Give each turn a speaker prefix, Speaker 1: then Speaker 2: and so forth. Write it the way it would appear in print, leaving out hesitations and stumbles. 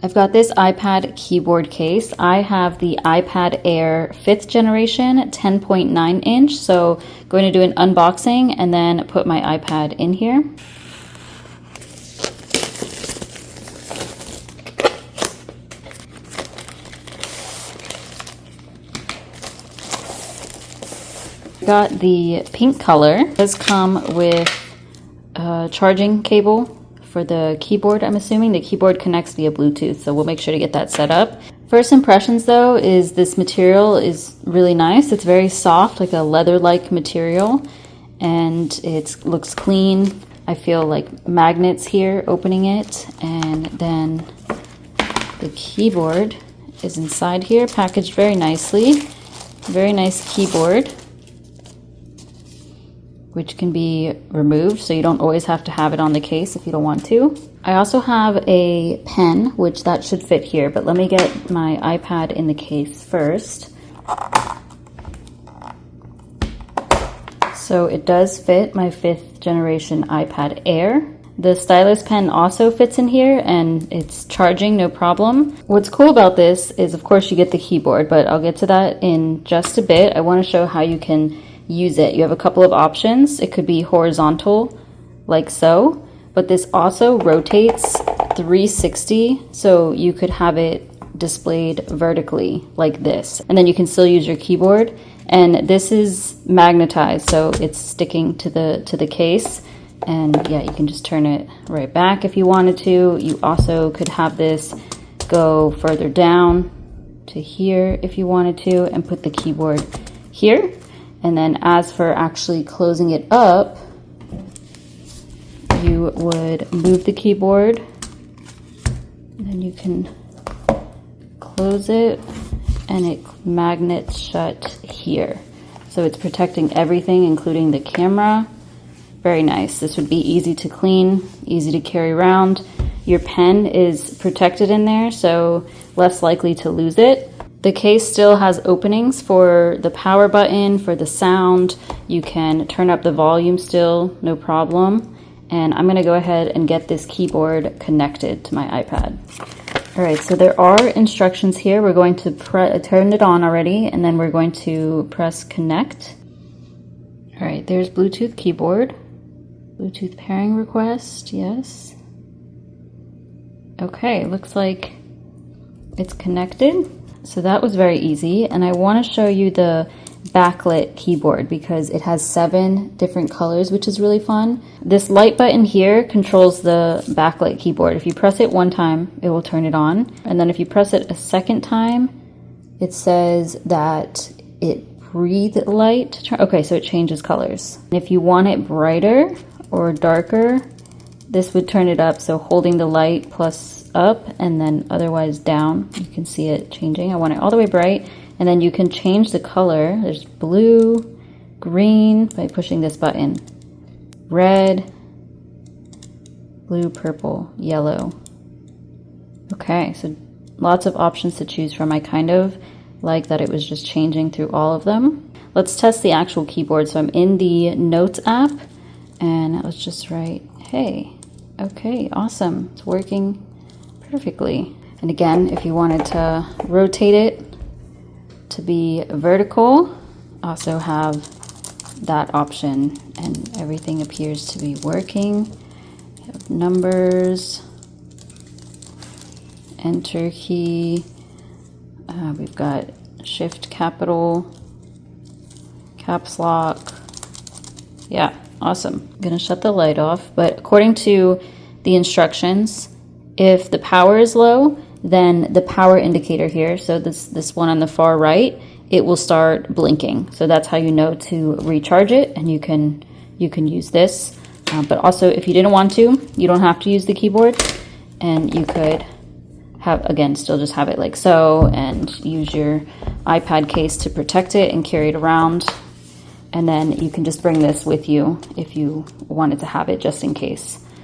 Speaker 1: I've got this iPad keyboard case. I have the iPad Air 5th generation 10.9 inch. So going to do an unboxing and then put my iPad in here. Got the pink color. It does come with a charging cable for the keyboard. I'm assuming the keyboard connects via Bluetooth, so we'll make sure to get that set up. First impressions though is this material is really nice. It's very soft, like a leather-like material, and it looks clean. I feel like magnets here opening it, and then the keyboard is inside here, packaged very nicely. Very nice keyboard, which can be removed, so you don't always have to have it on the case if you don't want to. I also have a pen, which that should fit here, but let me get my iPad in the case first. So it does fit my 5th generation iPad Air. The stylus pen also fits in here, and it's charging no problem. What's cool about this is, of course, you get the keyboard, but I'll get to that in just a bit. I want to show how you can use it. You have a couple of options. It could be horizontal, like so, but this also rotates 360, so you could have it displayed vertically like this, and then you can still use your keyboard. And this is magnetized, so it's sticking to the case, and yeah, you can just turn it right back if you wanted to. You also could have this go further down to here if you wanted to, and put the keyboard here. And then as for actually closing it up, you would move the keyboard, and then you can close it, and it magnets shut here. So it's protecting everything, including the camera. Very nice. This would be easy to clean, easy to carry around. Your pen is protected in there, so less likely to lose it. The case still has openings for the power button, for the sound. You can turn up the volume still, no problem. And I'm gonna go ahead and get this keyboard connected to my iPad. All right, so there are instructions here. We're going to turn it on already, and then we're going to press connect. All right, there's Bluetooth keyboard. Bluetooth pairing request, yes. Okay, looks like it's connected. So that was very easy, and I want to show you the backlit keyboard because it has 7 different colors, which is really fun. This light button here controls the backlit keyboard. If you press it one time, it will turn it on, and then if you press it a second time, it says that it breathes light. Okay, so it changes colors. If you want it brighter or darker, this would turn it up, so holding the light plus up and then otherwise down, you can see it changing. I want it all the way bright, and then you can change the color. There's blue, green by pushing this button, red, blue, purple, yellow. Okay, so lots of options to choose from. I kind of like that it was just changing through all of them. Let's test the actual keyboard. So I'm in the Notes app, and let's just write, hey. Okay, awesome. It's working perfectly. And again, if you wanted to rotate it to be vertical, also have that option, and everything appears to be working. You have numbers, enter key, we've got shift capital, caps lock. Yeah, awesome. I'm gonna shut the light off, but according to the instructions, if the power is low, then the power indicator here, so this one on the far right, it will start blinking. So that's how you know to recharge it, and you can use this. But also, if you didn't want to, you don't have to use the keyboard, and you could have, again, still just have it like so, and use your iPad case to protect it and carry it around. And then you can just bring this with you if you wanted to have it just in case.